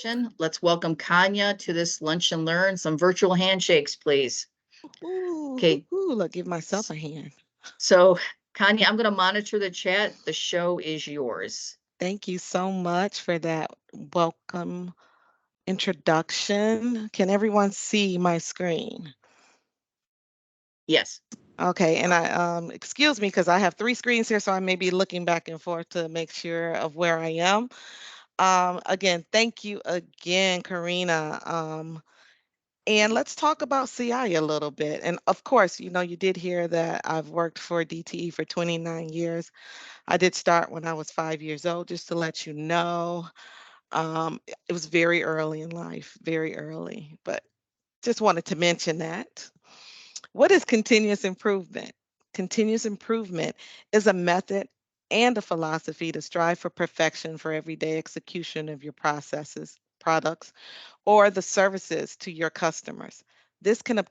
session. Let's welcome Conya to this lunch and learn. Some virtual handshakes, please. Okay, Look, give myself a hand. so Conya, I'm going to monitor the chat. The show is yours. Thank you so much for that welcome introduction. Can everyone see my screen? Yes. Okay, and I excuse me because I have three screens here, so I may be looking back and forth to make sure of where I am. Again, thank you again, Karina. And let's talk about CI a little bit. And of course, you did hear that I've worked for DTE for 29 years. I did start when I was 5 years old, just to let you know. It was very early in life, very early, but just wanted to mention that. What is continuous improvement? Continuous improvement is a method and a philosophy to strive for perfection for everyday execution of your processes, products, or the services to your customers. This can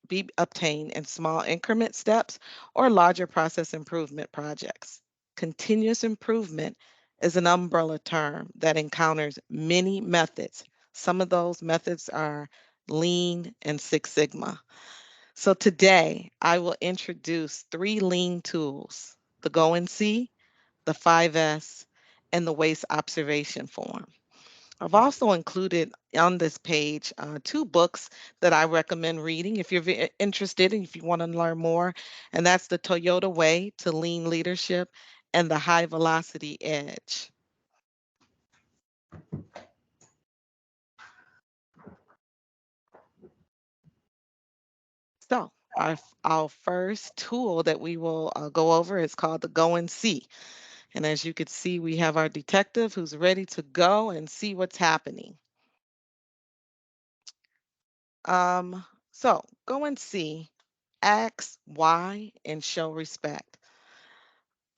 be obtained in small increment steps or larger process improvement projects. Continuous improvement is an umbrella term that encounters many methods. Some of those methods are Lean and Six Sigma. So today I will introduce three Lean tools: the Go and See, the 5S, and the Waste Observation Form. I've also included on this page two books that I recommend reading if you're interested and if you want to learn more. And that's The Toyota Way to Lean Leadership and The High Velocity Edge. So our first tool that we will go over is called the Go and See. And as you can see, we have our detective who's ready to go and see what's happening. So go and see, ask why, and show respect.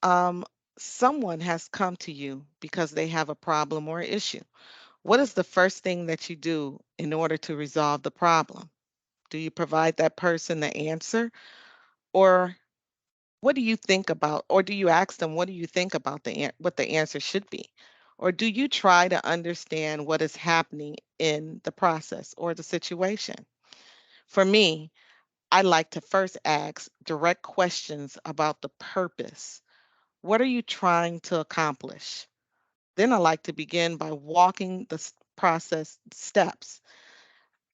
Um, Someone has come to you because they have a problem or issue. What is the first thing that you do in order to resolve the problem? Do you provide that person the answer? Or what do you think about, or do you ask them, what do you think about what the answer should be? Or do you try to understand what is happening in the process or the situation? For me, I like to first ask direct questions about the purpose. What are you trying to accomplish? Then I like to begin by walking the process steps,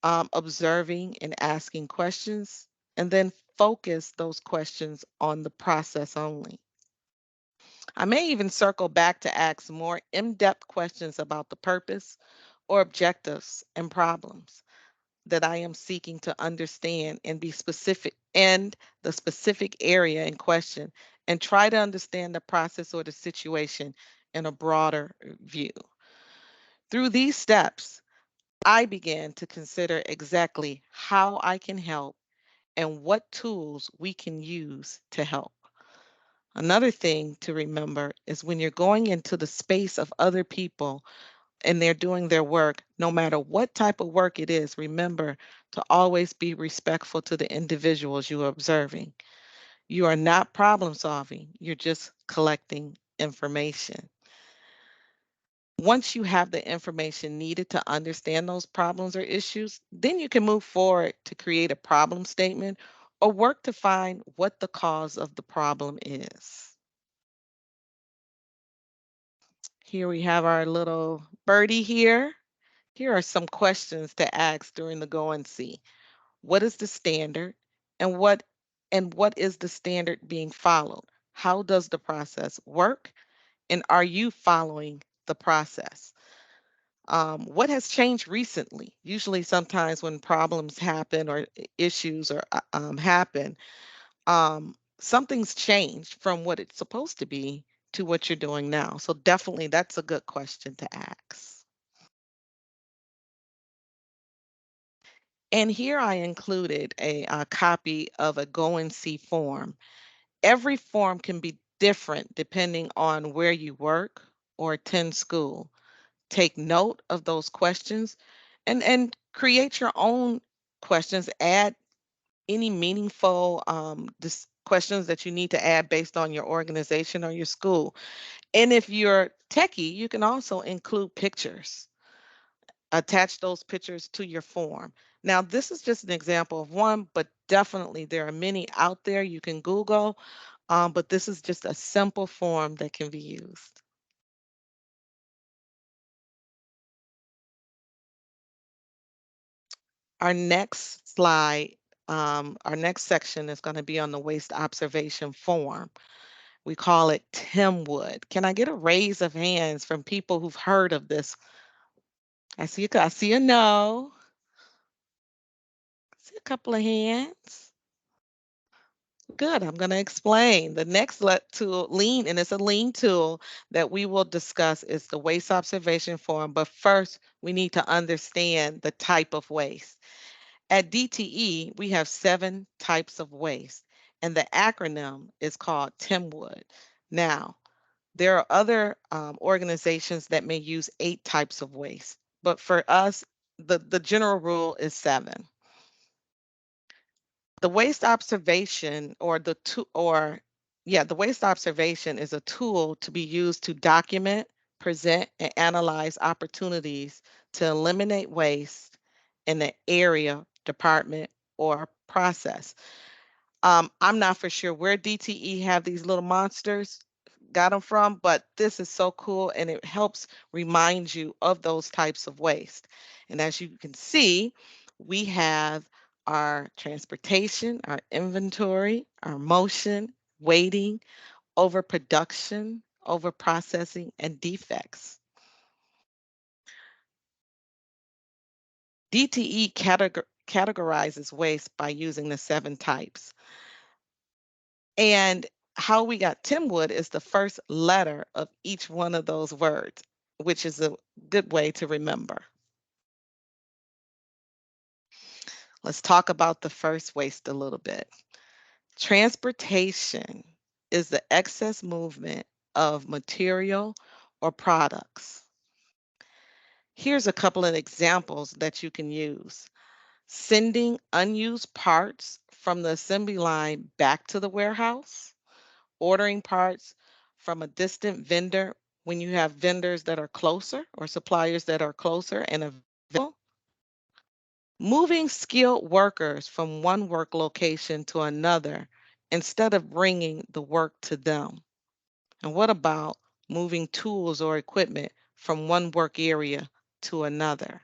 observing and asking questions, and then focus those questions on the process only. I may even circle back to ask more in depth questions about the purpose or objectives and problems that I am seeking to understand and be specific and the specific area in question, and try to understand the process or the situation in a broader view. Through these steps, I began to consider exactly how I can help and what tools we can use to help. Another thing to remember is when you're going into the space of other people and they're doing their work, no matter what type of work it is, remember to always be respectful to the individuals you are observing. You are not problem solving, you're just collecting information. Once you have the information needed to understand those problems or issues, then you can move forward to create a problem statement or work to find what the cause of the problem is. Here we have our little birdie here. Here are some questions to ask during the go and see. What is the standard and what is the standard being followed? How does the process work? And are you following the process? What has changed recently? Usually, sometimes when problems happen or issues or happen, something's changed from what it's supposed to be to what you're doing now. So definitely, that's a good question to ask. And here I included a copy of a go and see form. Every form can be different depending on where you work or attend school. Take note of those questions and create your own questions. Add any meaningful questions that you need to add based on your organization or your school. And if you're techie, you can also include pictures. attach those pictures to your form. Now, this is just an example of one, but definitely there are many out there you can Google, but this is just a simple form that can be used. Our next slide, our next section is going to be on the waste observation form. We call it Timwood. Can I get a raise of hands from people who've heard of this? I see a no. I see a couple of hands. Good. I'm going to explain. The next tool, lean, and it's a lean tool that we will discuss is the waste observation form. But first, we need to understand the type of waste. At DTE, we have 7 types of waste, and the acronym is called TIMWOOD. Now, there are other organizations that may use 8 types of waste, but for us, the general rule is 7. The waste observation the waste observation is a tool to be used to document, present, and analyze opportunities to eliminate waste in the area, department, or process. I'm not for sure where DTE have these little monsters got them from, but this is so cool and it helps remind you of those types of waste. And as you can see, we have our transportation, our inventory, our motion, waiting, overproduction, overprocessing, and defects. DTE categorizes waste by using the 7 types. And how we got Timwood is the first letter of each one of those words, which is a good way to remember. Let's talk about the first waste a little bit. Transportation is the excess movement of material or products. Here's a couple of examples that you can use. Sending unused parts from the assembly line back to the warehouse, ordering parts from a distant vendor when you have vendors that are closer or suppliers that are closer and available. Moving skilled workers from one work location to another instead of bringing the work to them. And what about moving tools or equipment from one work area to another?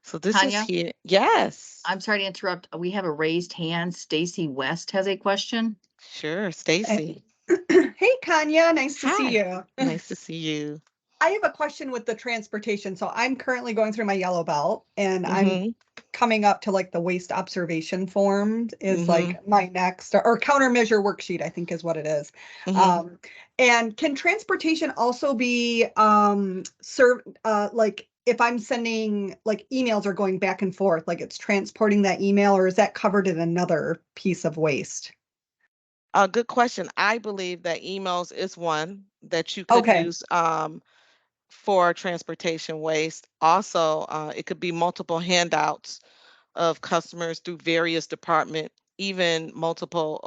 So this is Tanya, here. Yes, I'm sorry to interrupt. We have a raised hand. Stacy West has a question. sure, Stacy. Hey, Conya, nice to see Hi, you. nice to see you. I have a question with the transportation. So I'm currently going through my yellow belt and I'm Mm-hmm. coming up to like the waste observation form is Mm-hmm. like my next or countermeasure worksheet, I think is what it is. Mm-hmm. Um, and can transportation also be like if I'm sending like emails or going back and forth, like it's transporting that email, or is that covered in another piece of waste? A good question. I believe that emails is one that you could Okay. use for transportation waste. Also, it could be multiple handouts of customers through various department, even multiple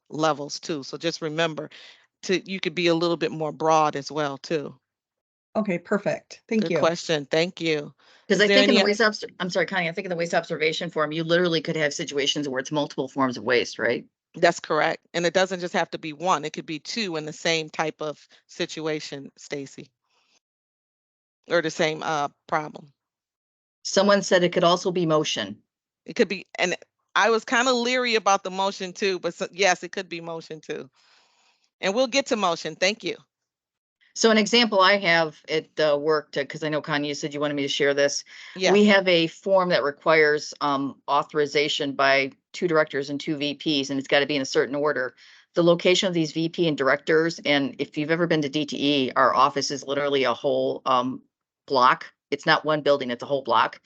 levels too. So just remember you could be a little bit more broad as well too. Okay, perfect. Thank Good you. question. Thank you. Because Is I there think in the any? waste I'm sorry, Connie, I think in the waste observation form, you literally could have situations where it's multiple forms of waste, right? That's correct. And it doesn't just have to be one. It could be 2 in the same type of situation, Stacy, or the same problem. Someone said it could also be motion. It could be, and I was kind of leery about the motion too, but yes, it could be motion too. And we'll get to motion. Thank you. So an example I have at work, because I know Connie, you said you wanted me to share this. We Yes. have a form that requires authorization by 2 directors and 2 VPs, and it's got to be in a certain order. The location of these VP and directors, and if you've ever been to DTE, our office is literally a whole block. It's not one building, it's a whole block.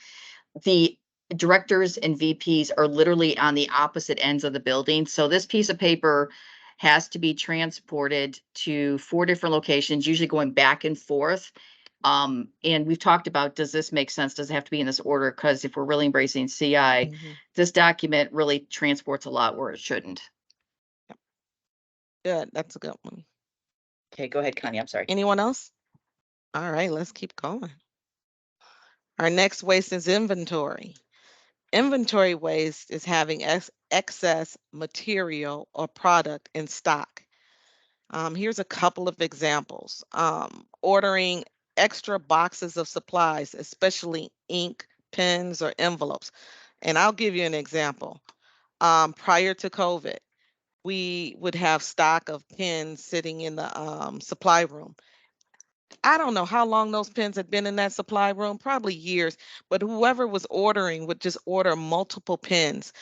The directors and VPs are literally on the opposite ends of the building. So this piece of paper has to be transported to 4 different locations, usually going back and forth. And we've talked about, does this make sense? Does it have to be in this order? Because if we're really embracing CI, Mhm. this document really transports a lot where it shouldn't. Good. That's a good one. Okay, go ahead, Connie. I'm sorry. Anyone else? All right, let's keep going. Our next waste is inventory. Inventory waste is having excess material or product in stock. Here's a couple of examples. Ordering extra boxes of supplies, especially ink, pens, or envelopes. And I'll give you an example. Prior to COVID, we would have stock of pens sitting in the supply room. I don't know how long those pens had been in that supply room, probably years, but whoever was ordering would just order multiple pens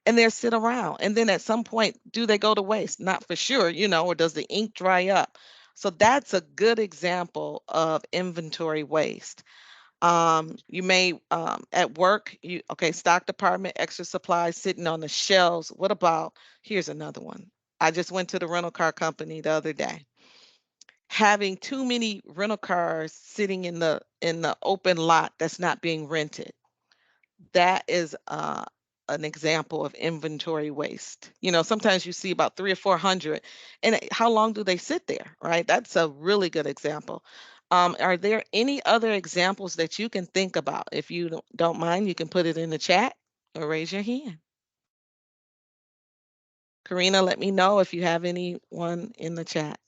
and they'll sit around. And then at some point, do they go to waste? Not for sure, or does the ink dry up? So that's a good example of inventory waste. You may at work, stock department, extra supplies sitting on the shelves. What about, here's another one. I just went to the rental car company the other day. Having too many rental cars sitting in the open lot that's not being rented. That is an example of inventory waste. Sometimes you see about 300 or 400, and how long do they sit there, right? That's a really good example. Are there any other examples that you can think about? If you don't mind, you can put it in the chat or raise your hand. Karina, let me know if you have anyone in the chat.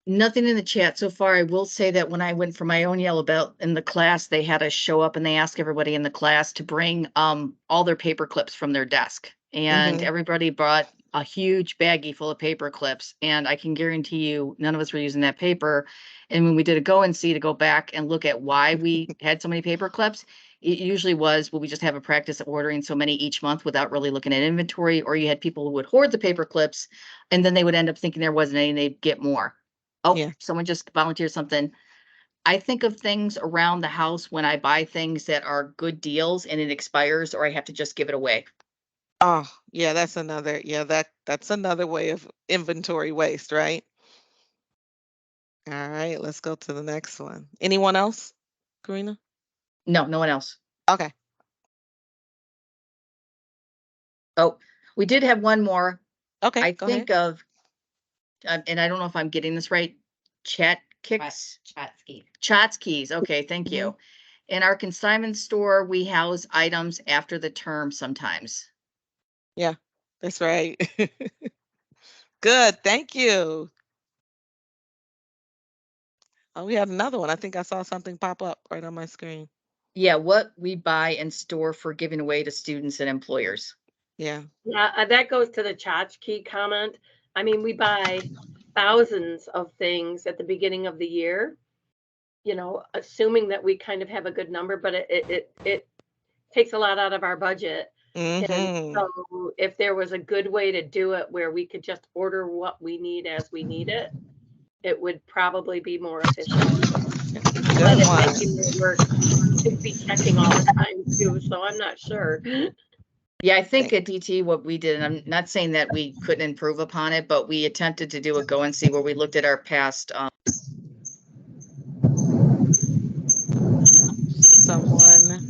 Nothing in the chat so far. I will say that when I went for my own yellow belt in the class, they had us show up and they asked everybody in the class to bring all their paper clips from their desk. And Mhm. everybody brought a huge baggie full of paper clips. And I can guarantee you none of us were using that paper. And when we did a go and see to go back and look at why we had so many paper clips, it usually was, well, we just have a practice of ordering so many each month without really looking at inventory, or you had people who would hoard the paper clips and then they would end up thinking there wasn't any and they'd get more. Oh, Yeah. someone just volunteered something. I think of things around the house when I buy things that are good deals and it expires, or I have to just give it away. Oh, yeah, that's another way of inventory waste, right? All right, let's go to the next one. Anyone else, Karina? No, no one else. Okay. Oh, we did have one more. Okay, I go think ahead. of, and I don't know if I'm getting this right. Chat kicks. Chotskis. Okay, thank Mhm. you. In our consignment store, we house items after the term sometimes. Yeah, that's right. Good, thank you. Oh, we had another one. I think I saw something pop up right on my screen. Yeah, what we buy and store for giving away to students and employers. Yeah. Yeah, that goes to the tchotchke comment. I mean, we buy thousands of things at the beginning of the year, assuming that we kind of have a good number, but it takes a lot out of our budget. And Mhm. so if there was a good way to do it where we could just order what we need as we need it, it would probably be more efficient. But Good it might be one. more work to be checking all the time too, so I'm not sure. Yeah, I think Thank- at DT, what we did, and I'm not saying that we couldn't improve upon it, but we attempted to do a go and see where we looked at our past. Someone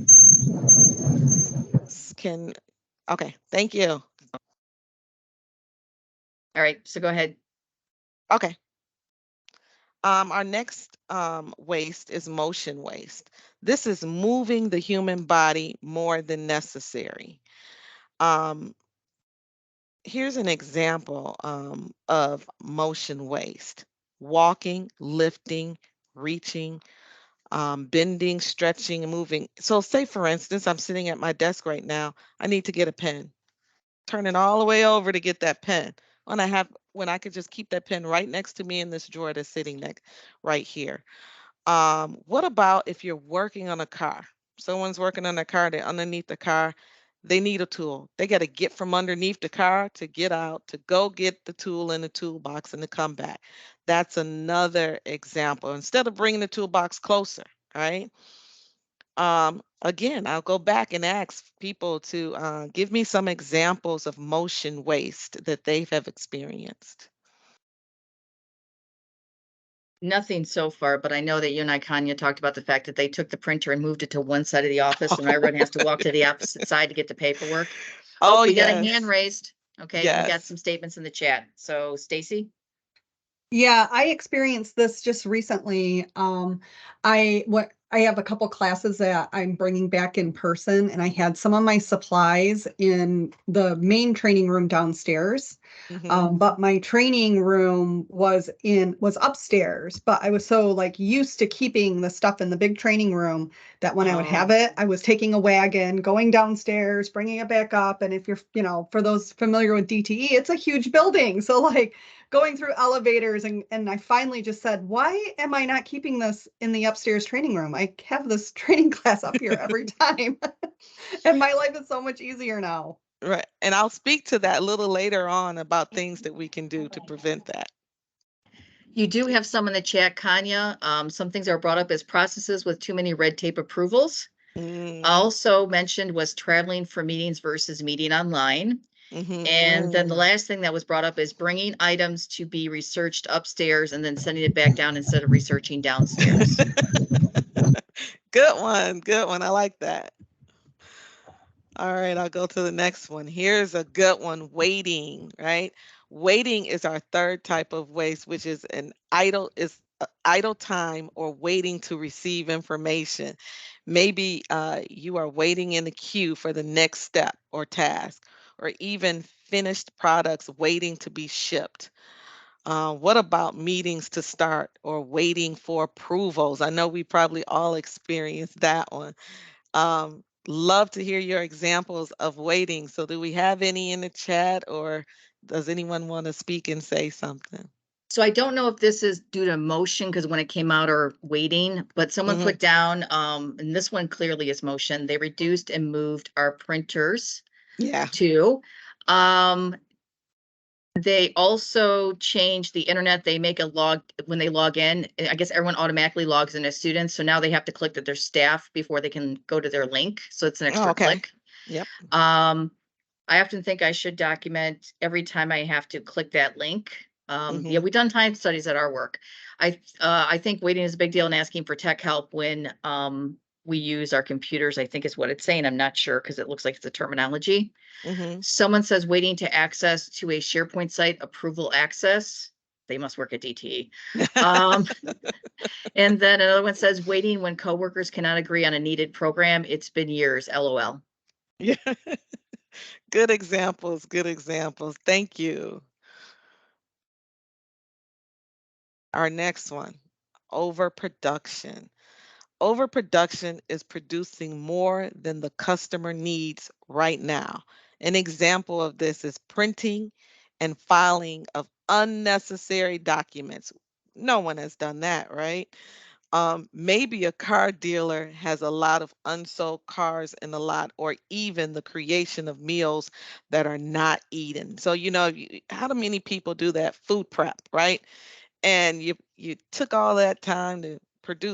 can, okay, thank you. All right, so go ahead. Okay. Our next waste is motion waste. This is moving the human body more than necessary. Um, Here's an example of motion waste: walking, lifting, reaching, bending, stretching, and moving. So, say for instance, I'm sitting at my desk right now. I need to get a pen. Turn it all the way over to get that pen. When I could just keep that pen right next to me in this drawer that's sitting next right here. What about if you're working on a car? Someone's working on a car, they're underneath the car, they need a tool. They got to get from underneath the car to get out, to go get the tool in the toolbox and to come back. That's another example. Instead of bringing the toolbox closer, right? Again, I'll go back and ask people to give me some examples of motion waste that they have experienced. Nothing so far, but I know that you and I, Conya, talked about the fact that they took the printer and moved it to one side of the office and everyone has to walk to the opposite side to get the paperwork. Oh, We got a hand yes. raised. Okay, we got Yes. some statements in the chat. So Stacy? Yeah, I experienced this just recently. I have a couple classes that I'm bringing back in person, and I had some of my supplies in the main training room downstairs. But my training room was upstairs, but I was so like used to keeping the stuff in the big training room that when I would have it, I was taking a wagon, going downstairs, bringing it back up. And if you're, for those familiar with DTE, it's a huge building. So like going through elevators and I finally just said, why am I not keeping this in the upstairs training room? I have this training class up here every time. And my life is so much easier now. Right. And I'll speak to that a little later on about things that we can do to prevent that. You do have some in the chat, Conya. Some things are brought up as processes with too many red tape approvals. Also mentioned was traveling for meetings versus meeting online. And then the last thing that was brought up is bringing items to be researched upstairs and then sending it back down instead of researching downstairs. Good one. Good one. I like that. All right, I'll go to the next one. Here's a good one, waiting, right? Waiting is our third type of waste, which is idle time or waiting to receive information. Maybe you are waiting in the queue for the next step or task, or even finished products waiting to be shipped. What about meetings to start or waiting for approvals? I know we probably all experienced that one. Love to hear your examples of waiting. So do we have any in the chat, or does anyone want to speak and say something? So I don't know if this is due to motion because when it came out or waiting, but someone put down, and this one clearly is motion. They reduced and moved our printers Yeah. to. They also changed the internet. They make a log when they log in. I guess everyone automatically logs in as students. So now they have to click that they're staff before they can go to their link. So it's an extra click. Yep. I often think I should document every time I have to click that link. Yeah, we've done time studies at our work. I think waiting is a big deal and asking for tech help when we use our computers, I think is what it's saying. I'm not sure because it looks like it's a terminology. Someone says waiting to access to a SharePoint site, approval access. They must work at DTE. And then another one says waiting when coworkers cannot agree on a needed program. It's been years, LOL. Yeah. Good examples. Good examples. Thank you. Our next one, overproduction. Overproduction is producing more than the customer needs right now. An example of this is printing and filing of unnecessary documents. No one has done that, right? Maybe a car dealer has a lot of unsold cars in the lot, or even the creation of meals that are not eaten. So, how do many people do that? Food prep, right? And you took all that time to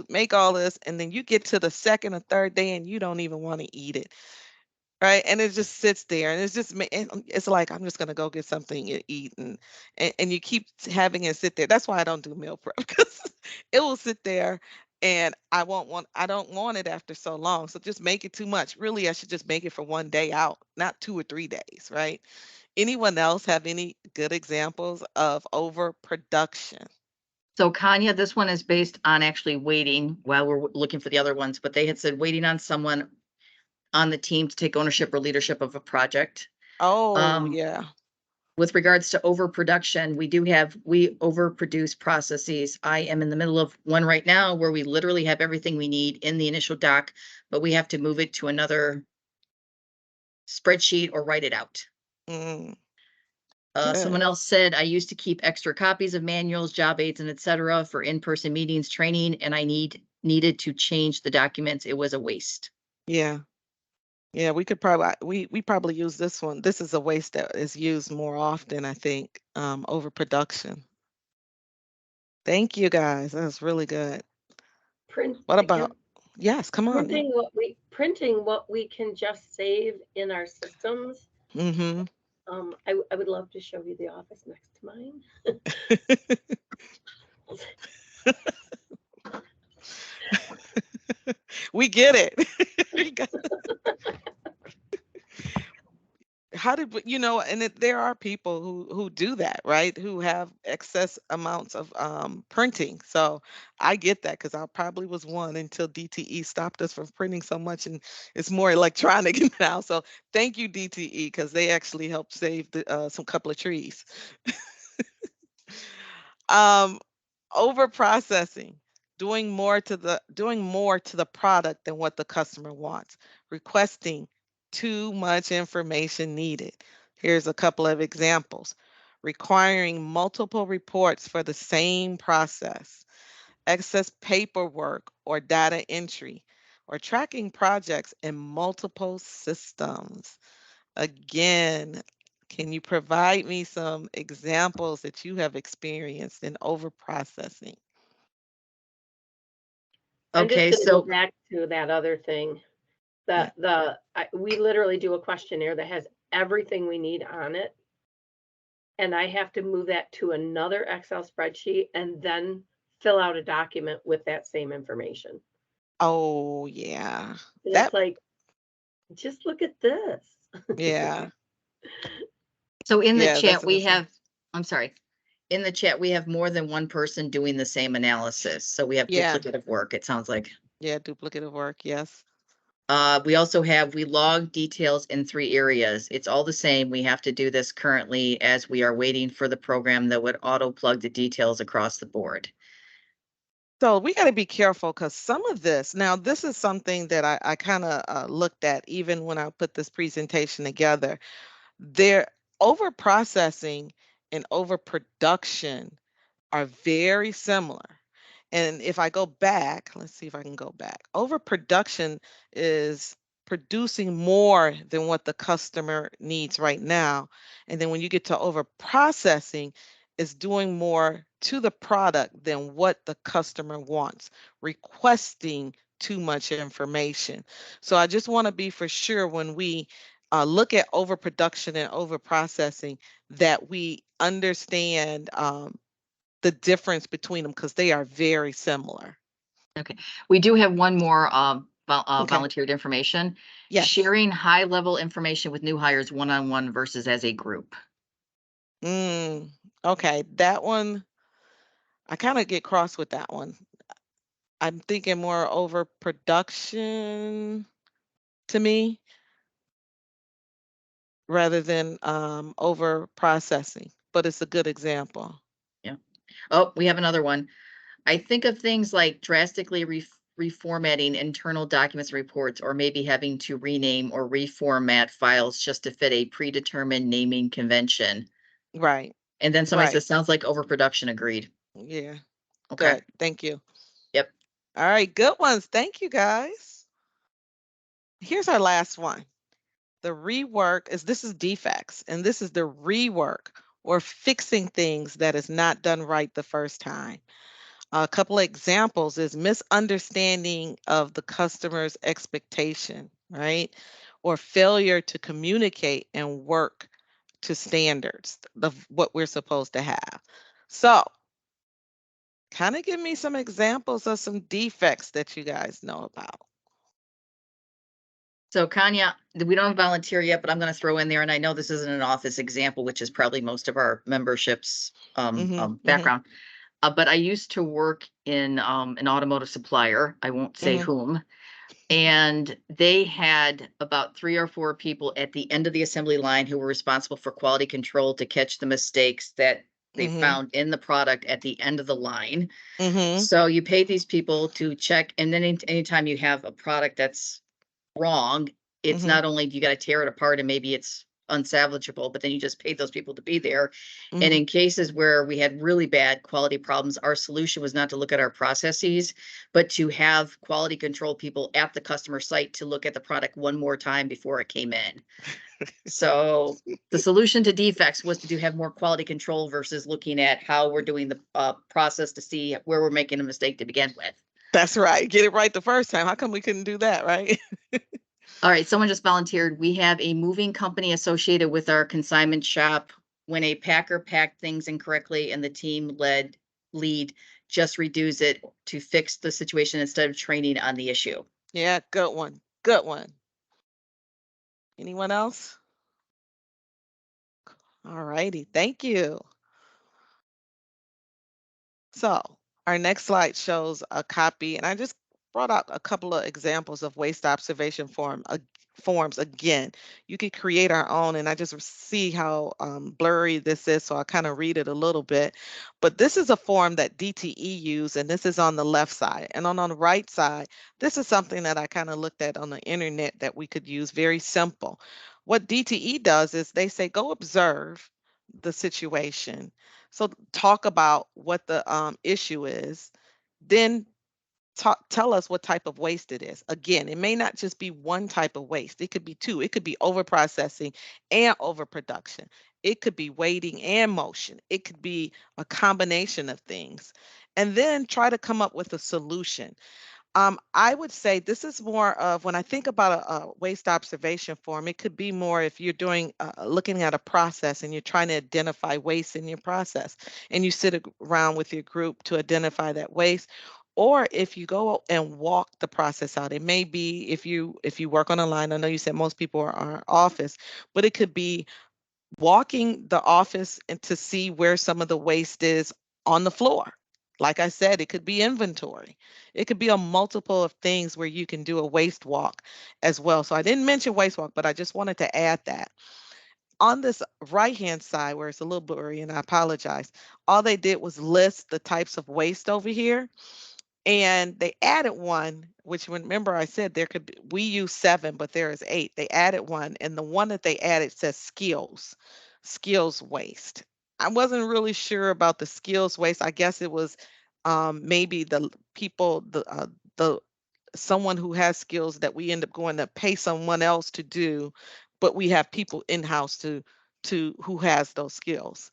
make all this, and then you get to the second or third day and you don't even want to eat it, right? And it just sits there, and it's like, I'm just gonna go get something to eat, and you keep having it sit there. That's why I don't do meal prep, because it will sit there and I don't want it after so long. So just make it too much. Really, I should just make it for one day out, not 2 or 3 days, right? Anyone else have any good examples of overproduction? So Kanya, this one is based on actually waiting while we're looking for the other ones, but they had said waiting on someone on the team to take ownership or leadership of a project. Oh, yeah. With regards to overproduction, we overproduce processes. I am in the middle of one right now where we literally have everything we need in the initial doc, but we have to move it to another spreadsheet or write it out. Someone else said, I used to keep extra copies of manuals, job aids, and etc. for in-person meetings, training, and I needed to change the documents. It was a waste. Yeah. Yeah, we could probably we probably use this one. This is a waste that is used more often, I think, overproduction. Thank you guys. That was really good. What about yes, come on. Printing what we can just save in our systems. I would love to show you the office next to mine. We get it. how did and there are people who do that, right? Who have excess amounts of printing. So I get that because I probably was one until DTE stopped us from printing so much, and it's more electronic now. So thank you, DTE, because they actually helped save some couple of trees. um, Over processing, doing more to the product than what the customer wants, requesting too much information needed. Here's a couple of examples. Requiring multiple reports for the same process, excess paperwork or data entry, or tracking projects in multiple systems. Again, can you provide me some examples that you have experienced in over processing? I'm just Okay, gonna go so back to that other thing. Yeah. We literally do a questionnaire that has everything we need on it. And I have to move that to another Excel spreadsheet and then fill out a document with that same information. Oh, yeah. And That it's like, just look at this. yeah. so in the Yeah, that's chat, a good we thing. have, I'm sorry, in the chat, we have more than one person doing the same analysis. So we have Yeah. duplicative work, it sounds like. Yeah, duplicative work, yes. We also we log details in 3 areas. It's all the same. We have to do this currently as we are waiting for the program that would auto plug the details across the board. So we got to be careful because some of this, now this is something that I kind of looked at even when I put this presentation together. There, over processing and overproduction are very similar. And if I go back, let's see if I can go back. Overproduction is producing more than what the customer needs right now. And then when you get to overprocessing, it's doing more to the product than what the customer wants, requesting too much information. So I just want to be for sure when we look at overproduction and overprocessing that we understand the difference between them because they are very similar. Okay, we do have one more Okay. volunteered information. Yes. Sharing high level information with new hires one-on-one versus as a group. Okay, that one, I kind of get cross with that one. I'm thinking more overproduction to me rather than over processing, but it's a good example. Yeah. Oh, we have another one. I think of things like drastically reformatting internal documents and reports, or maybe having to rename or reformat files just to fit a predetermined naming convention. Right. And then somebody Right. says, sounds like overproduction. Agreed. Yeah. Okay. Good. Thank you. Yep. All right. Good ones. Thank you, guys. Here's our last one. The rework this is defects, and this is the rework or fixing things that is not done right the first time. A couple of examples is misunderstanding of the customer's expectation, right? Or failure to communicate and work to standards of what we're supposed to have. So, kind of give me some examples of some defects that you guys know about. So Conya, we don't volunteer yet, but I'm going to throw in there, and I know this isn't an office example, which is probably most of our memberships background. But I used to work in an automotive supplier. I won't say whom. And they had about 3 or 4 people at the end of the assembly line who were responsible for quality control to catch the mistakes that they found in the product at the end of the line. So you pay these people to check, and then anytime you have a product that's wrong, it's not only you got to tear it apart and maybe it's unsalvageable, but then you just paid those people to be there. And in cases where we had really bad quality problems, our solution was not to look at our processes, but to have quality control people at the customer site to look at the product one more time before it came in. So the solution to defects was to have more quality control versus looking at how we're doing the process to see where we're making a mistake to begin with. That's right. Get it right the first time. How come we couldn't do that, right? All right, someone just volunteered. We have a moving company associated with our consignment shop. When a packer packed things incorrectly and the team lead just reduce it to fix the situation instead of training on the issue. Yeah, good one. Good one. Anyone else? All righty. Thank you. So our next slide shows a copy, and I just brought out a couple of examples of waste observation forms. Again, you could create our own, and I just see how blurry this is, so I kind of read it a little bit. But this is a form that DTE used, and this is on the left side. And on the right side, this is something that I kind of looked at on the internet that we could use, very simple. What DTE does is they say, go observe the situation. So talk about what the issue is, then tell us what type of waste it is. Again, it may not just be one type of waste. It could be two. It could be overprocessing and overproduction. It could be weighting and motion. It could be a combination of things. And then try to come up with a solution. I would say this is more of when I think about a waste observation form, it could be more if you're doing looking at a process and you're trying to identify waste in your process and you sit around with your group to identify that waste. Or if you go and walk the process out, it may be if you work on a line. I know you said most people are office, but it could be walking the office and to see where some of the waste is on the floor. Like I said, it could be inventory. It could be a multiple of things where you can do a waste walk as well. So I didn't mention waste walk, but I just wanted to add that. On this right-hand side where it's a little blurry, and I apologize, all they did was list the types of waste over here. And they added one, which remember I said there could be, we use 7, but there is 8. They added one, and the one that they added says skills waste. I wasn't really sure about the skills waste. I guess it was maybe the people, the someone who has skills that we end up going to pay someone else to do, but we have people in-house to who has those skills.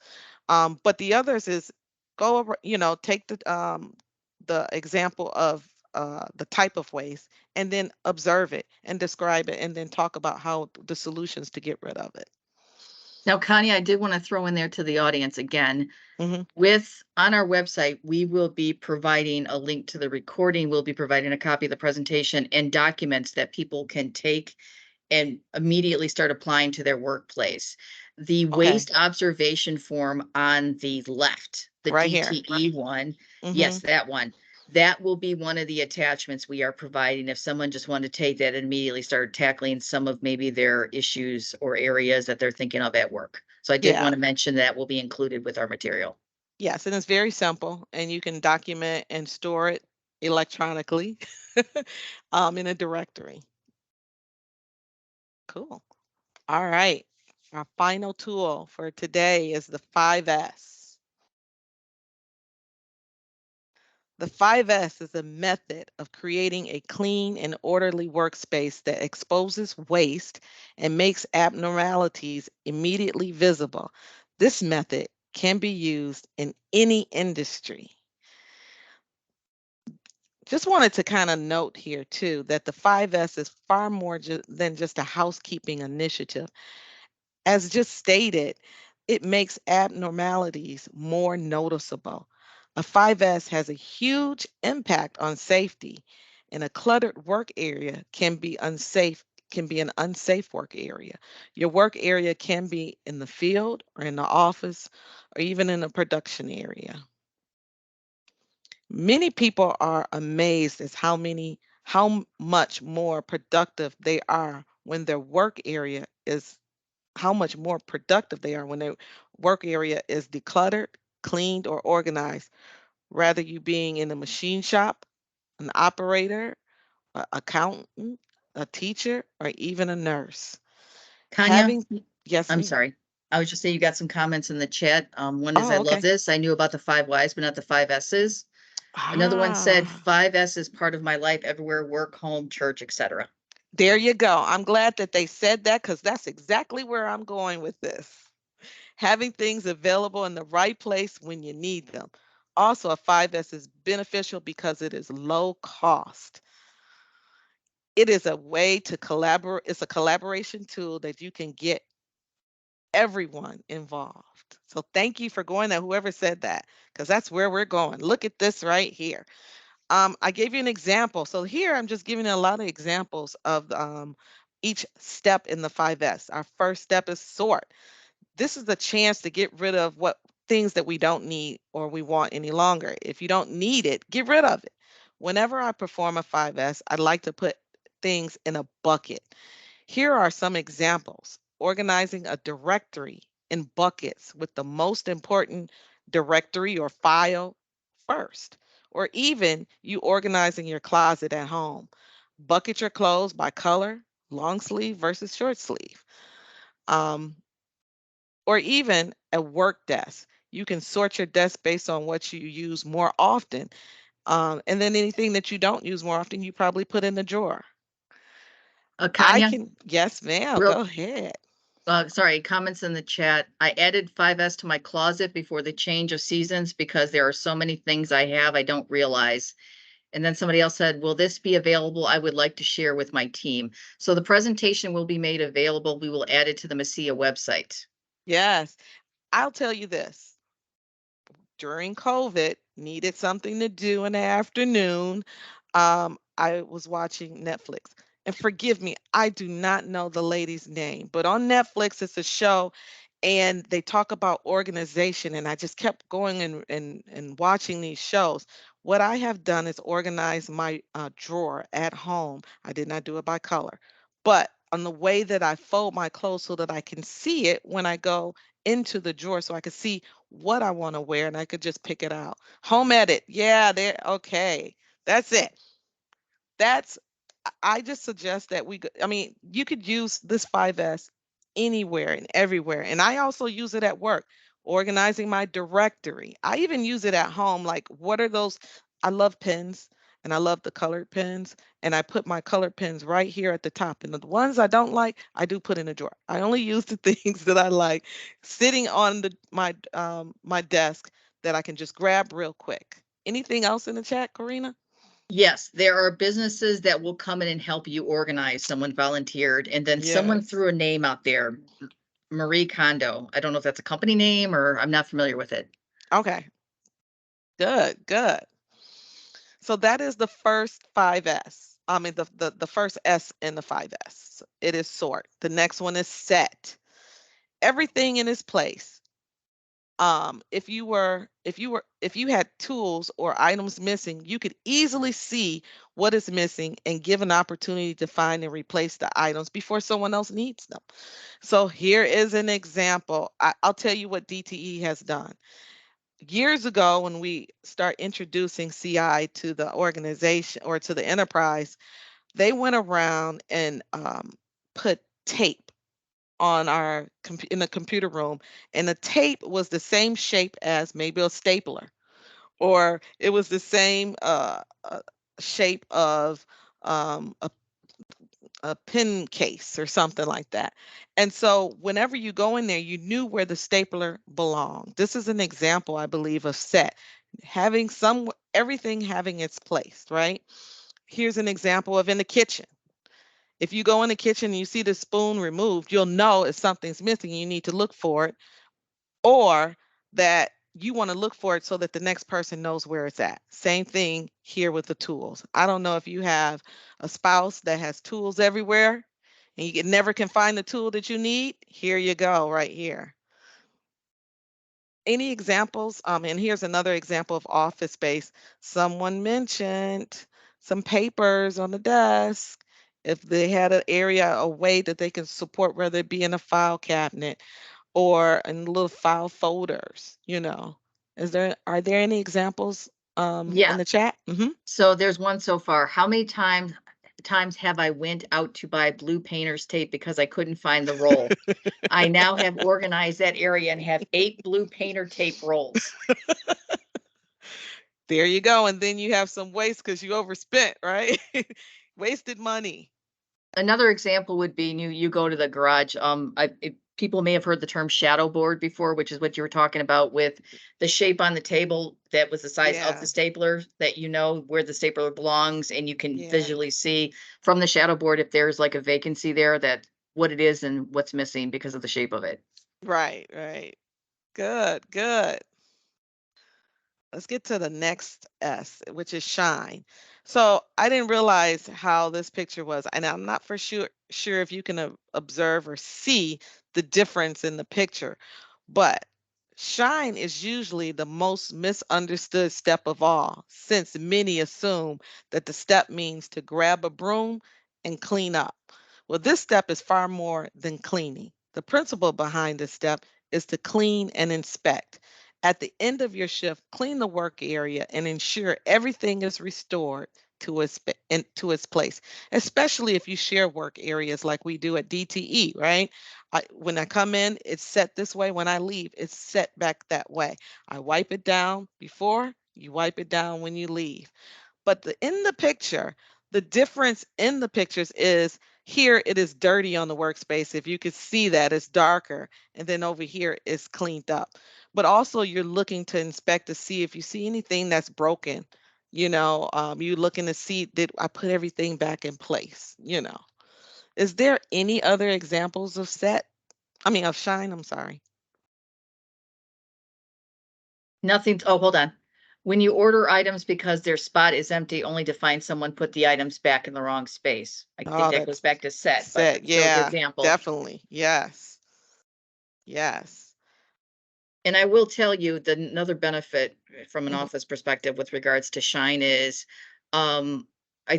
But the others is go over, take the example of the type of waste and then observe it and describe it and then talk about how the solutions to get rid of it. Now, Connie, I did want to throw in there to the audience again. Mhm. On our website, we will be providing a link to the recording. We'll be providing a copy of the presentation and documents that people can take and immediately start applying to their workplace. The Okay. waste observation form on the left, the Right here. DTE one, yes, Mhm. that one. That will be one of the attachments we are providing if someone just wanted to take that and immediately start tackling some of maybe their issues or areas that they're thinking of at work. So I did Yeah. want to mention that will be included with our material. Yes, and it's very simple, and you can document and store it electronically in a directory. Cool. All right. Our final tool for today is the 5S. The 5S is a method of creating a clean and orderly workspace that exposes waste and makes abnormalities immediately visible. This method can be used in any industry. Just wanted to kind of note here too that the 5S is far more than just a housekeeping initiative. As just stated, it makes abnormalities more noticeable. A 5S has a huge impact on safety, and a cluttered work area can be an unsafe work area. Your work area can be in the field or in the office or even in a production area. Many people are amazed as how much more productive they are when their work area is how much more productive they are when their work area is decluttered, cleaned, or organized, rather you being in a machine shop, an operator, an accountant, a teacher, or even a nurse. Kanya, Yes, I'm me. sorry. I was just saying you got some comments in the chat. One is I Oh, love okay. this. I knew about the 5 Ys, but not the 5 S's. Another one said Ah, 5S is part of my life everywhere, work, home, church, etc. there you go. I'm glad that they said that because that's exactly where I'm going with this. Having things available in the right place when you need them. Also, a 5S is beneficial because it is low cost. It is a way to collaborate. It's a collaboration tool that you can get everyone involved. So thank you for going there, whoever said that, because that's where we're going. Look at this right here. I gave you an example. So here I'm just giving you a lot of examples of each step in the 5S. Our first step is sort. this is the chance to get rid of what things that we don't need or we want any longer. If you don't need it, get rid of it. Whenever I perform a 5S, I like to put things in a bucket. Here are some examples. Organizing a directory in buckets with the most important directory or file first, or even you organizing your closet at home. Bucket your clothes by color, long sleeve versus short sleeve. Um, or even a work desk. You can sort your desk based on what you use more often. And then anything that you don't use more often, you probably put in the drawer. Conya, Yes, ma'am, real go ahead. sorry, comments in the chat. I added 5S to my closet before the change of seasons because there are so many things I have I don't realize. And then somebody else said, will this be available? I would like to share with my team. So the presentation will be made available. We will add it to the Messia website. Yes, I'll tell you this. During COVID, needed something to do in the afternoon. I was watching Netflix. And forgive me, I do not know the lady's name, but on Netflix, it's a show and they talk about organization. And I just kept going and watching these shows. What I have done is organize my drawer at home. I did not do it by color, but on the way that I fold my clothes so that I can see it when I go into the drawer so I can see what I want to wear and I could just pick it out. Home edit. Yeah, there. Okay. That's it. That's I just suggest that I mean, you could use this 5S anywhere and everywhere. And I also use it at work, organizing my directory. I even use it at home. Like, what are those? I love pens and I love the colored pens. And I put my colored pens right here at the top. And the ones I don't like, I do put in a drawer. I only use the things that I like sitting on my desk that I can just grab real quick. Anything else in the chat, Karina? Yes, there are businesses that will come in and help you organize. Someone volunteered, and then someone Yes. threw a name out there, Marie Kondo. I don't know if that's a company name or I'm not familiar with it. Okay. Good, good. So that is the first 5S. I mean the first S in the 5S. It is sort. The next one is set. Everything in its place. If you had tools or items missing, you could easily see what is missing and give an opportunity to find and replace the items before someone else needs them. So here is an example. I'll tell you what DTE has done. Years ago, when we start introducing CI to the organization or to the enterprise, they went around and put tape on in the computer room, and the tape was the same shape as maybe a stapler, or it was the same shape of a pen case or something like that. And so whenever you go in there, you knew where the stapler belonged. This is an example, I believe, of set. Having everything having its place, right? Here's an example of in the kitchen. If you go in the kitchen and you see the spoon removed, you'll know if something's missing, you need to look for it, or that you want to look for it so that the next person knows where it's at. Same thing here with the tools. I don't know if you have a spouse that has tools everywhere and never can find the tool that you need. Here you go, right here. Any examples? And here's another example of office space. Someone mentioned some papers on the desk. If they had an area, a way that they can support, whether it be in a file cabinet or in little file folders, are there any examples in Yeah. the chat? So there's one so far. How many times have I went out to buy blue painter's tape because I couldn't find the roll? I now have organized that area and have 8 blue painter tape rolls. There you go. And then you have some waste because you overspent, right? Wasted money. Another example would be you go to the garage. People may have heard the term shadow board before, which is what you were talking about with the shape on the table that was the size of the Yeah. stapler, that you know where the stapler belongs, and you can Yeah. visually see from the shadow board if there's like a vacancy there, that what it is and what's missing because of the shape of it. Right, right. Good, good. let's get to the next S, which is shine. So I didn't realize how this picture was, and I'm not for sure if you can observe or see the difference in the picture, but shine is usually the most misunderstood step of all, since many assume that the step means to grab a broom and clean up. Well, this step is far more than cleaning. The principle behind this step is to clean and inspect. At the end of your shift, clean the work area and ensure everything is restored to to its place, especially if you share work areas like we do at DTE, right? When I come in, it's set this way. When I leave, it's set back that way. I wipe it down before, you wipe it down when you leave. But in the picture, the difference in the pictures is here it is dirty on the workspace. If you could see that, it's darker. And then over here it's cleaned up. But also you're looking to inspect to see if you see anything that's broken. You're looking to see, did I put everything back in place? Is there any other examples of of shine? I'm sorry. Nothing. Oh, hold on. When you order items because their spot is empty, only to find someone put the items back in the wrong space. I think Oh, that goes that's back to set, but set. it shows the Yeah, example. definitely. Yes. Yes. And I will tell you that another benefit from an Mhm. office perspective with regards to shine is, I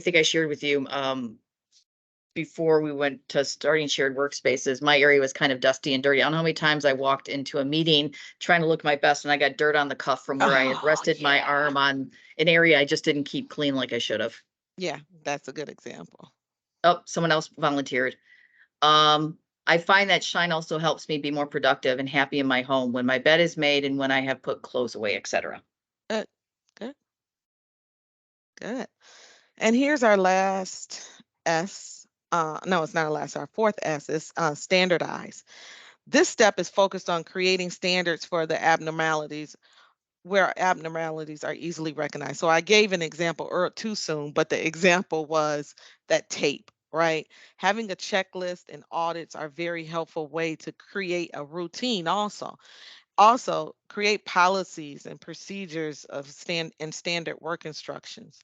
think I shared with you, before we went to starting shared workspaces, my area was kind of dusty and dirty. I don't know how many times I walked into a meeting trying to look my best and I got dirt on the cuff from where I had Oh, rested my yeah. arm on an area I just didn't keep clean like I should have. Yeah, that's a good example. Oh, someone else volunteered. Um, I find that shine also helps me be more productive and happy in my home when my bed is made and when I have put clothes away, etc. Good, good, good. And here's our last S. No, it's not our last. Our fourth S is standardize. This step is focused on creating standards for the abnormalities where abnormalities are easily recognized. So I gave an example too soon, but the example was that tape, right? Having a checklist and audits are very helpful way to create a routine also. Also, create policies and procedures of standard work instructions.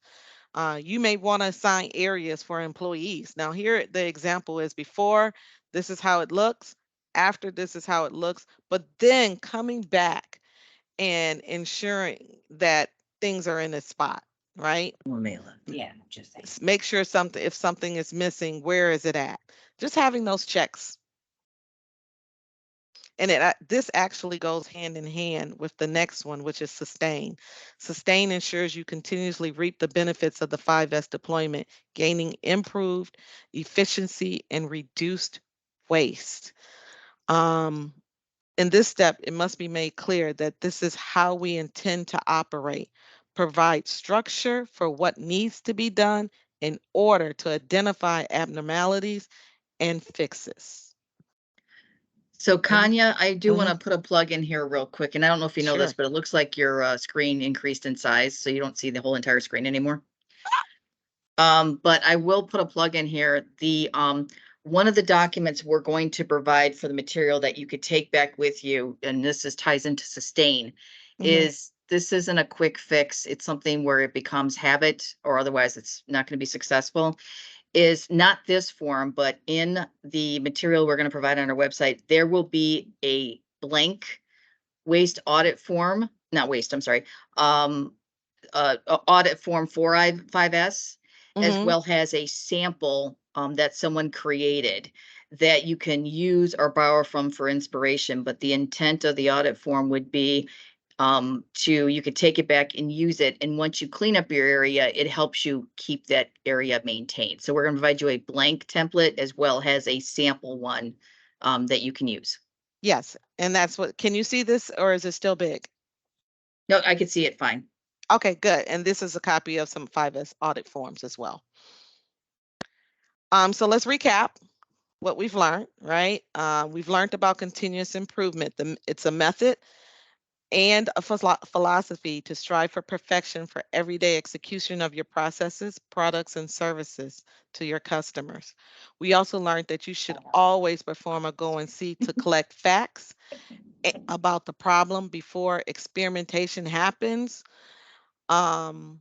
You may want to assign areas for employees. Now, here the example is before, this is how it looks, after, this is how it looks, but then coming back and ensuring that things are in a spot, right? Yeah, Make sure if something is missing, where is it at? Just having those checks. And this actually goes hand in hand with the next one, which is sustain. Sustain ensures you continuously reap the benefits of the 5S deployment, gaining improved efficiency and reduced waste. In this step, it must be made clear that this is how we intend to operate, provide structure for what needs to be done in order to identify abnormalities and fixes. So Conya, I do want to Mhm. put a plug in here real quick, and I don't know if you know this, Sure. but it looks like your screen increased in size, so you don't see the whole entire screen anymore. But I will put a plug in here. The one of the documents we're going to provide for the material that you could take back with you, and ties into sustain, Mhm. is this isn't a quick fix. It's something where it becomes habit, or otherwise it's not going to be successful. Is not this form, but in the material we're going to provide on our website, there will be a blank waste audit form, not waste, I'm sorry, audit form 4I5S, as Mhm. well as a sample that someone created that you can use or borrow from for inspiration. But the intent of the audit form would be you could take it back and use it. And once you clean up your area, it helps you keep that area maintained. So we're going to provide you a blank template as well as a sample one that you can use. Yes, and that's what, can you see this or is it still big? No, I could see it fine. Okay, good. And this is a copy of some 5S audit forms as well. So let's recap what we've learned, right? We've learned about continuous improvement. It's a method and a philosophy to strive for perfection for everyday execution of your processes, products, and services to your customers. We also learned that you should always perform a go and see to collect facts about the problem before experimentation happens. And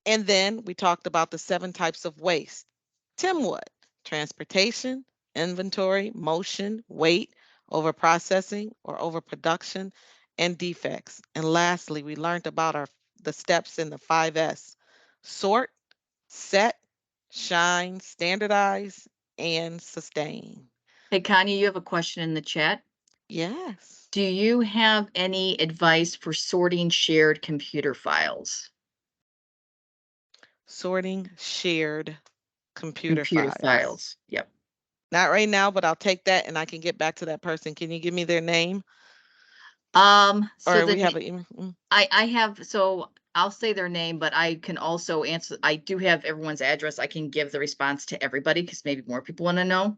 then we talked about the 7 types of waste. Tim would. Transportation, inventory, motion, weight, overprocessing or overproduction, and defects. And lastly, we learned about the steps in the 5S. Sort, set, shine, standardize, and sustain. Hey, Conya, you have a question in the chat. Yes. Do you have any advice for sorting shared computer files? Sorting shared computer files. Yep. Not right now, but I'll take that and I can get back to that person. Can you give me their name? So Or we have an email? I have, so I'll say their name, but I can also answer. I do have everyone's address. I can give the response to everybody because maybe more people want to know.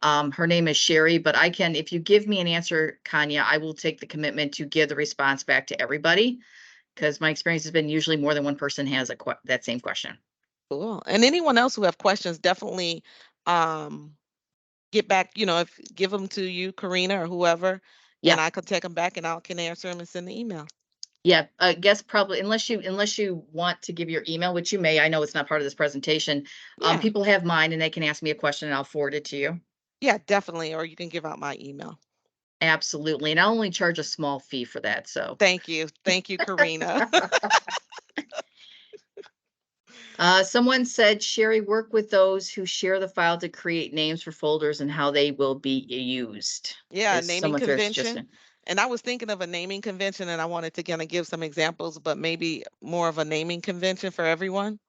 Her name is Sherry, but I can, if you give me an answer, Conya, I will take the commitment to give the response back to everybody because my experience has been usually more than one person has that same question. Cool. And anyone else who have questions, definitely get back, give them to you, Karina, or whoever, and I can take them back and I can answer them and send the email. Yeah, I guess probably unless you want to give your email, which you may, I know it's not part of this presentation. People have mine and they can ask me a question and I'll forward it to you. Yeah, definitely. Or you can give out my email. Absolutely. And I only charge a small fee for that. So thank you. Thank you, Karina. Someone said, Sherry, work with those who share the file to create names for folders and how they will be used. Yeah, naming convention. And I was thinking of a naming convention and I wanted to kind of give some examples, but maybe more of a naming convention for everyone.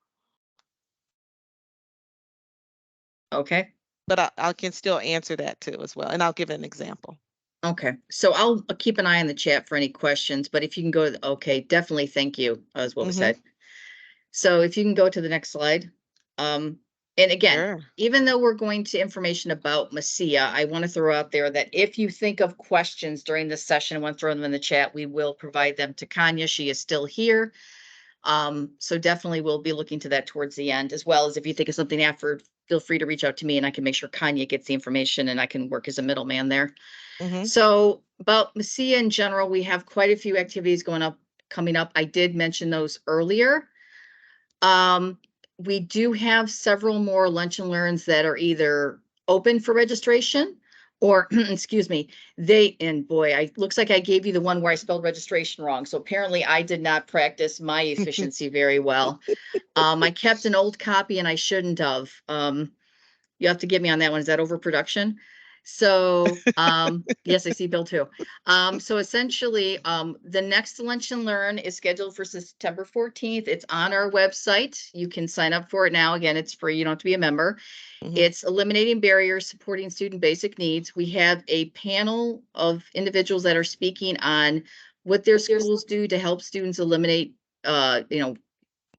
Okay. But I can still answer that too as well. And I'll give an example. Okay. So I'll keep an eye on the chat for any questions, but if you can go to, okay, definitely. Thank you, is what was said. So if you can go to the next slide. And again, even though we're going to information about MESIA, I want to throw out there that if you think of questions during this session, I want to throw them in the chat. We will provide them to Conya. She is still here. So definitely we'll be looking to that towards the end, as well as if you think of something after, feel free to reach out to me and I can make sure Conya gets the information and I can work as a middleman there. So about MESIA in general, we have quite a few activities coming up. I did mention those earlier. We do have several more lunch and learns that are either open for registration or, excuse me, looks like I gave you the one where I spelled registration wrong. So apparently I did not practice my efficiency very well. I kept an old copy and I shouldn't have. You have to get me on that one. Is that overproduction? So, yes, I see Bill too. So essentially, the next Lunch and Learn is scheduled for September 14th. It's on our website. You can sign up for it now. Again, it's free. You don't have to be a member. It's eliminating barriers, supporting student basic needs. We have a panel of individuals that are speaking on what their schools do to help students eliminate,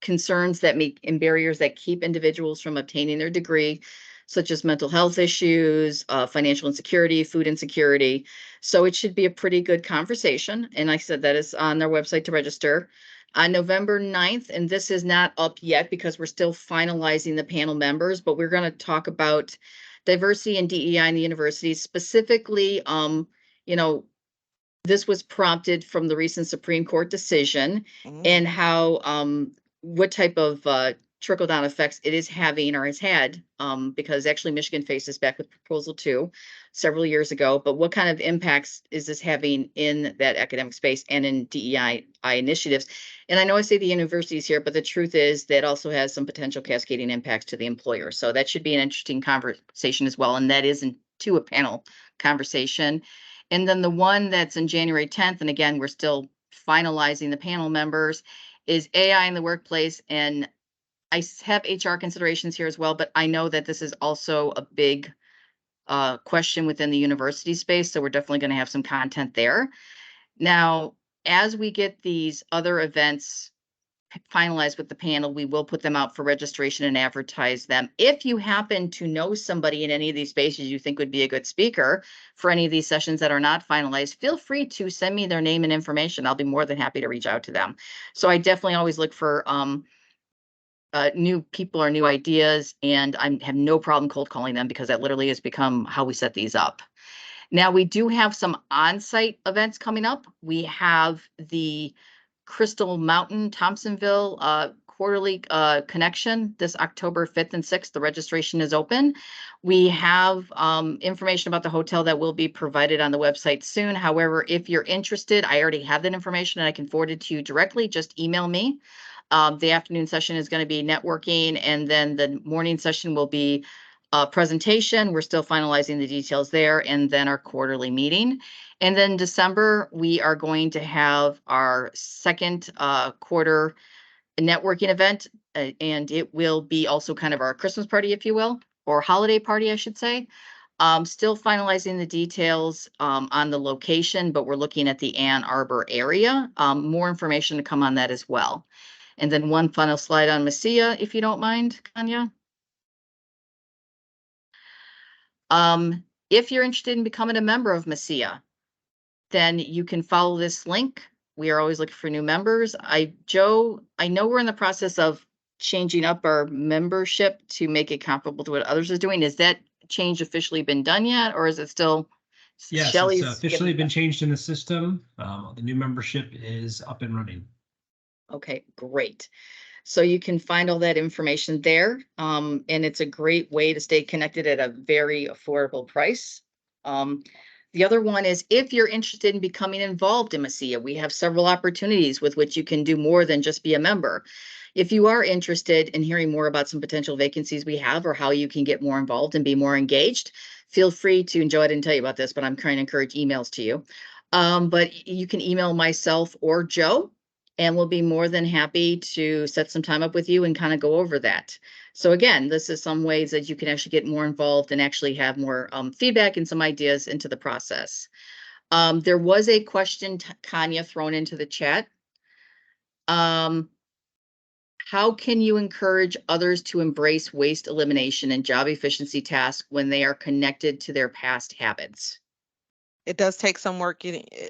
concerns that and barriers that keep individuals from obtaining their degree, such as mental health issues, financial insecurity, food insecurity. So it should be a pretty good conversation. And I said that is on their website to register. On November 9th, and this is not up yet because we're still finalizing the panel members, but we're going to talk about diversity and DEI in the universities, specifically, this was prompted from the recent Supreme Court decision and how, what type of trickle down effects it is having or has had, because actually Michigan faced this back with Proposal 2 several years ago. But what kind of impacts is this having in that academic space and in DEI initiatives? And I know I say the universities here, but the truth is that also has some potential cascading impacts to the employer. So that should be an interesting conversation as well. And that isn't to a panel conversation. And then the one that's in January 10th, and again, we're still finalizing the panel members, is AI in the workplace. And I have HR considerations here as well, but I know that this is also a big question within the university space. So we're definitely going to have some content there. Now, as we get these other events finalized with the panel, we will put them out for registration and advertise them. If you happen to know somebody in any of these spaces you think would be a good speaker for any of these sessions that are not finalized, feel free to send me their name and information. I'll be more than happy to reach out to them. So I definitely always look for new people or new ideas, and I have no problem cold calling them because that literally has become how we set these up. Now, we do have some on-site events coming up. We have the Crystal Mountain, Thompsonville quarterly connection this October 5th and 6th. The registration is open. We have information about the hotel that will be provided on the website soon. However, if you're interested, I already have that information and I can forward it to you directly. Just email me. The afternoon session is going to be networking, and then the morning session will be presentation. We're still finalizing the details there, and then our quarterly meeting. And then December, we are going to have our second quarter networking event, and it will be also kind of our Christmas party, if you will, or holiday party, I should say. Still finalizing the details on the location, but we're looking at the Ann Arbor area. More information to come on that as well. And then one final slide on Messia, if you don't mind, Conya. If you're interested in becoming a member of Messia, then you can follow this link. We are always looking for new members. Joe, I know we're in the process of changing up our membership to make it comparable to what others are doing. Has that change officially been done yet, or is it still Yes, Shelley's it's officially been changed in the system. The new membership is up and running. Okay, great. So you can find all that information there. And it's a great way to stay connected at a very affordable price. The other one is if you're interested in becoming involved in Messia, we have several opportunities with which you can do more than just be a member. If you are interested in hearing more about some potential vacancies we have or how you can get more involved and be more engaged, feel free to, and Joe, I didn't tell you about this, but I'm trying to encourage emails to you. But you can email myself or Joe, and we'll be more than happy to set some time up with you and kind of go over that. So again, this is some ways that you can actually get more involved and actually have more feedback and some ideas into the process. There was a question, Conya, thrown into the chat. How can you encourage others to embrace waste elimination and job efficiency tasks when they are connected to their past habits? It does take some work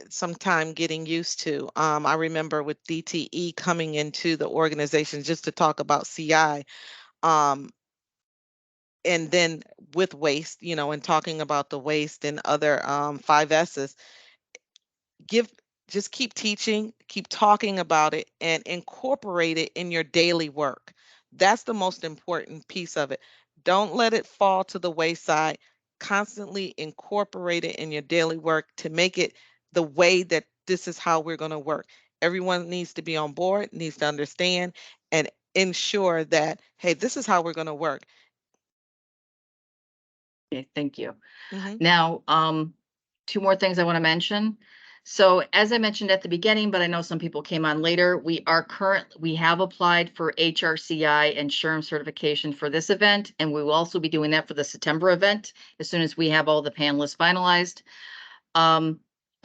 some time getting used to. I remember with DTE coming into the organization just to talk about CI, and then with waste, and talking about the waste and other 5 S's. Just keep teaching, keep talking about it, and incorporate it in your daily work. That's the most important piece of it. Don't let it fall to the wayside. Constantly incorporate it in your daily work to make it the way that this is how we're going to work. Everyone needs to be on board, needs to understand, and ensure that, hey, this is how we're going to work. Okay, thank you. Mhm. Now, 2 more things I want to mention. So as I mentioned at the beginning, but I know some people came on later, we have applied for HRCI and SHRM certification for this event, and we will also be doing that for the September event as soon as we have all the panelists finalized.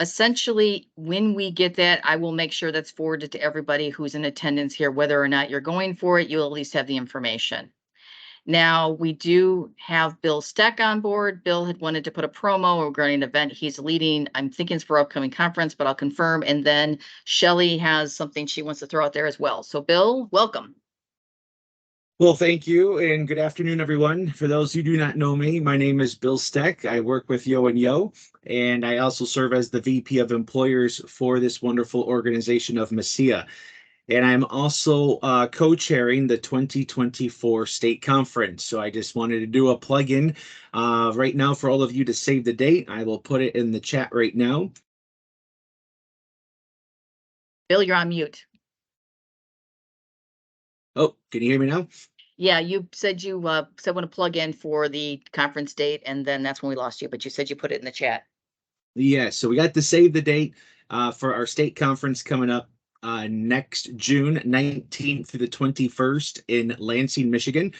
Essentially, when we get that, I will make sure that's forwarded to everybody who's in attendance here, whether or not you're going for it, you'll at least have the information. Now, we do have Bill Steck on board. Bill had wanted to put a promo regarding an event he's leading. I'm thinking it's for upcoming conference, but I'll confirm. And then Shelley has something she wants to throw out there as well. So Bill, welcome. Well, thank you, and good afternoon, everyone. For those who do not know me, my name is Bill Steck. I work with Yo and Yo, and I also serve as the VP of Employers for this wonderful organization of Messia. And I'm also co-chairing the 2024 state conference. So I just wanted to do a plug-in right now for all of you to save the date. I will put it in the chat right now. Bill, you're on mute. Oh, can you hear me now? Yeah, you said you said want to plug in for the conference date, and then that's when we lost you, but you said you put it in the chat. Yeah, so we got to save the date for our state conference coming up next June 19th through the 21st in Lansing, Michigan.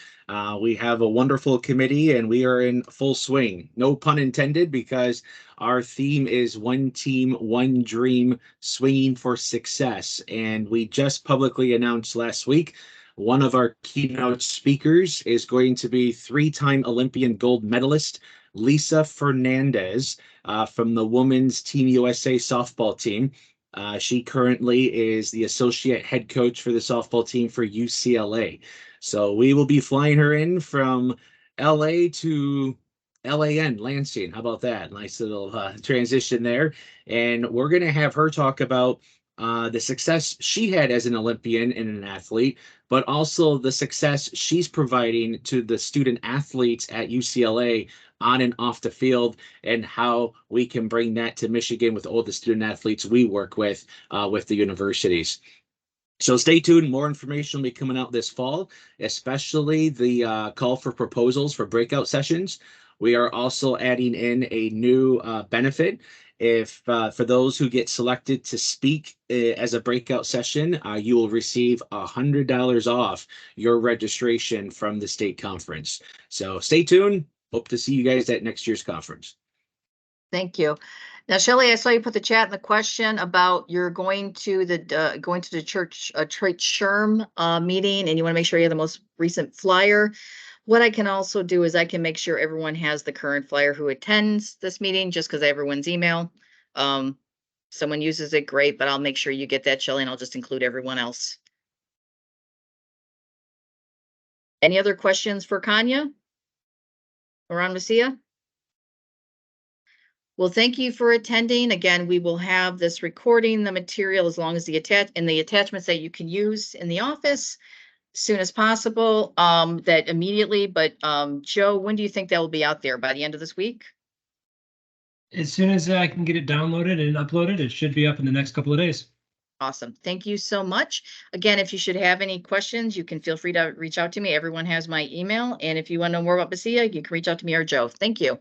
We have a wonderful committee and we are in full swing. No pun intended, because our theme is one team, one dream, swinging for success. And we just publicly announced last week one of our keynote speakers is going to be three-time Olympian gold medalist Lisa Fernandez from the Women's Team USA softball team. She currently is the associate head coach for the softball team for UCLA. So we will be flying her in from LA to LAN, Lansing. How about that? Nice little transition there. And we're going to have her talk about the success she had as an Olympian and an athlete, but also the success she's providing to the student athletes at UCLA on and off the field, and how we can bring that to Michigan with all the student athletes we work with the universities. So stay tuned. More information will be coming out this fall, especially the call for proposals for breakout sessions. We are also adding in a new benefit. If for those who get selected to speak as a breakout session, you will receive $100 off your registration from the state conference. So stay tuned. Hope to see you guys at next year's conference. Thank you. Now, Shelley, I saw you put the chat in the question about you're going to the church SHRM meeting, and you want to make sure you have the most recent flyer. What I can also do is I can make sure everyone has the current flyer who attends this meeting, just because I have everyone's email. Someone uses it, great, but I'll make sure you get that, Shelley, and I'll just include everyone else. Any other questions for Conya or on Masia? Well, thank you for attending. Again, we will have this recording, the material, as long as the attachments that you can use in the office as soon as possible, that immediately. But Joe, when do you think that will be out there? By the end of this week? As soon as I can get it downloaded and uploaded, it should be up in the next couple of days. Awesome. Thank you so much. Again, if you should have any questions, you can feel free to reach out to me. Everyone has my email. And if you want to know more about Masia, you can reach out to me or Joe. Thank you.